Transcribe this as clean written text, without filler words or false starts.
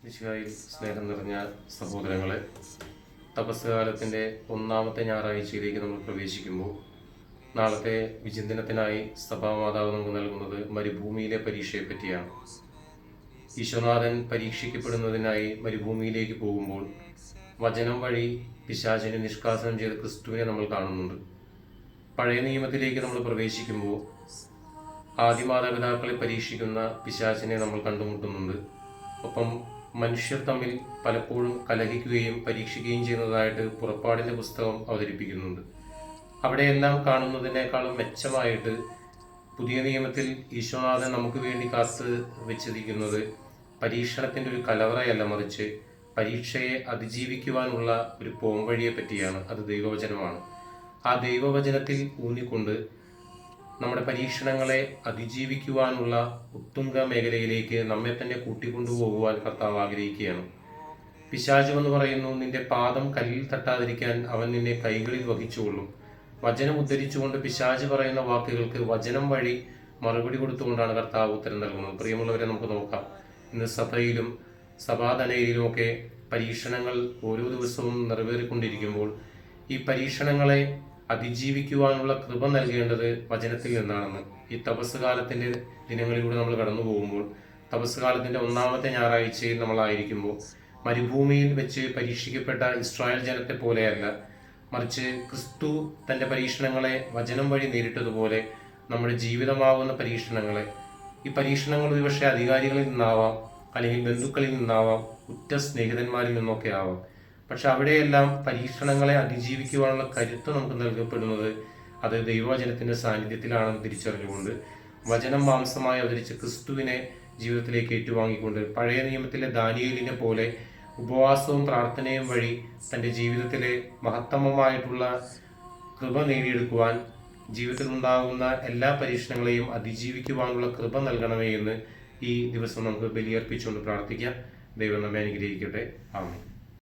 ഈശോയിൽ സ്നേഹം നിറഞ്ഞ സഹോദരങ്ങളെ, തപസ് കാലത്തിൻ്റെ ഒന്നാമത്തെ ഞായറാഴ്ചയിലേക്ക് നമ്മൾ പ്രവേശിക്കുമ്പോൾ നാളത്തെ വിചിന്തനത്തിനായി സഭാമാതാവ് നമുക്ക് നൽകുന്നത് മരുഭൂമിയിലെ പരീക്ഷയെ പറ്റിയാണ്. ഈശ്വനാഥൻ പരീക്ഷിക്കപ്പെടുന്നതിനായി മരുഭൂമിയിലേക്ക് പോകുമ്പോൾ വചനം വഴി പിശാചിനെ നിഷ്കാസനം ചെയ്ത ക്രിസ്തുവിനെ നമ്മൾ കാണുന്നുണ്ട്. പഴയ നിയമത്തിലേക്ക് നമ്മൾ പ്രവേശിക്കുമ്പോൾ ആദിമാതാപിതാക്കളെ പരീക്ഷിക്കുന്ന പിശാചിനെ നമ്മൾ കണ്ടുമുട്ടുന്നുണ്ട്. ഒപ്പം മനുഷ്യർ തമ്മിൽ പലപ്പോഴും കലഹിക്കുകയും പരീക്ഷിക്കുകയും ചെയ്യുന്നതായിട്ട് പുറപ്പാടിൻ്റെ പുസ്തകം അവതരിപ്പിക്കുന്നുണ്ട്. അവിടെയെല്ലാം കാണുന്നതിനേക്കാളും മെച്ചമായിട്ട് പുതിയ നിയമത്തിൽ ഈശോനാഥൻ നമുക്ക് വേണ്ടി കാത്ത് വെച്ചിരിക്കുന്നത് പരീക്ഷണത്തിൻ്റെ ഒരു കലവറയല്ല, മറിച്ച് പരീക്ഷയെ അതിജീവിക്കുവാനുള്ള ഒരു പോംവഴിയെ പറ്റിയാണ്. അത് ദൈവവചനമാണ്. ആ ദൈവവചനത്തിൽ ഊന്നിക്കൊണ്ട് നമ്മുടെ പരീക്ഷണങ്ങളെ അതിജീവിക്കുവാനുള്ള ഉത്തുംഗ മേഖലയിലേക്ക് നമ്മെ തന്നെ കൂട്ടിക്കൊണ്ടുപോകുവാൻ കർത്താവ് ആഗ്രഹിക്കുകയാണ്. പിശാചു എന്ന് പറയുന്നു, നിന്റെ പാദം കല്ലിൽ തട്ടാതിരിക്കാൻ അവൻ നിന്നെ കൈകളിൽ വഹിച്ചുകൊള്ളും. വചനം ഉദ്ധരിച്ചുകൊണ്ട് പിശാചു പറയുന്ന വാക്കുകൾക്ക് വചനം വഴി മറുപടി കൊടുത്തുകൊണ്ടാണ് കർത്താവ് ഉത്തരം നൽകുന്നത്. പ്രിയമുള്ളവരെ, നമുക്ക് നോക്കാം. ഇന്ന് സഭയിലും സഭാതനയിലുമൊക്കെ പരീക്ഷണങ്ങൾ ഓരോ ദിവസവും നിറവേറിക്കൊണ്ടിരിക്കുമ്പോൾ ഈ പരീക്ഷണങ്ങളെ അതിജീവിക്കുവാനുള്ള കൃപ നൽകേണ്ടത് വചനത്തിൽ നിന്നാണെന്ന് ഈ തപസ് കാലത്തിൻ്റെ ദിനങ്ങളിലൂടെ നമ്മൾ കടന്നു പോകുമ്പോൾ, തപസ് കാലത്തിൻ്റെ ഒന്നാമത്തെ ഞായറാഴ്ചയിൽ നമ്മളായിരിക്കുമ്പോൾ മരുഭൂമിയിൽ വെച്ച് പരീക്ഷിക്കപ്പെട്ട ഇസ്രായേൽ ജനത്തെ പോലെയല്ല, മറിച്ച് ക്രിസ്തു തൻ്റെ പരീക്ഷണങ്ങളെ വചനം വഴി നേരിട്ടതുപോലെ നമ്മുടെ ജീവിതമാകുന്ന പരീക്ഷണങ്ങളെ, ഈ പരീക്ഷണങ്ങൾ ഒരുപക്ഷെ അധികാരികളിൽ നിന്നാവാം, അല്ലെങ്കിൽ ബന്ധുക്കളിൽ നിന്നാവാം, ഉറ്റ സ്നേഹിതന്മാരിൽ നിന്നൊക്കെ ആവാം. പക്ഷെ അവിടെയെല്ലാം പരീക്ഷണങ്ങളെ അതിജീവിക്കുവാനുള്ള കരുത്ത് നമുക്ക് നൽകപ്പെടുന്നത് അത് ദൈവവചനത്തിൻ്റെ സാന്നിധ്യത്തിലാണെന്ന് തിരിച്ചറിഞ്ഞുകൊണ്ട് വചനം മാംസമായി അവതരിച്ച ക്രിസ്തുവിനെ ജീവിതത്തിലേക്ക് ഏറ്റുവാങ്ങിക്കൊണ്ട് പഴയ നിയമത്തിലെ ദാനിയേലിനെ പോലെ ഉപവാസവും പ്രാർത്ഥനയും വഴി തൻ്റെ ജീവിതത്തിലെ മഹത്തമമായിട്ടുള്ള കൃപ നേടിയെടുക്കുവാൻ, ജീവിതത്തിൽ ഉണ്ടാകുന്ന എല്ലാ പരീക്ഷണങ്ങളെയും അതിജീവിക്കുവാനുള്ള കൃപ നൽകണമേ എന്ന് ഈ ദിവസം നമുക്ക് ബലിയർപ്പിച്ചുകൊണ്ട് പ്രാർത്ഥിക്കാം. ദൈവം നമ്മെ അനുഗ്രഹിക്കട്ടെ. ആമേൻ.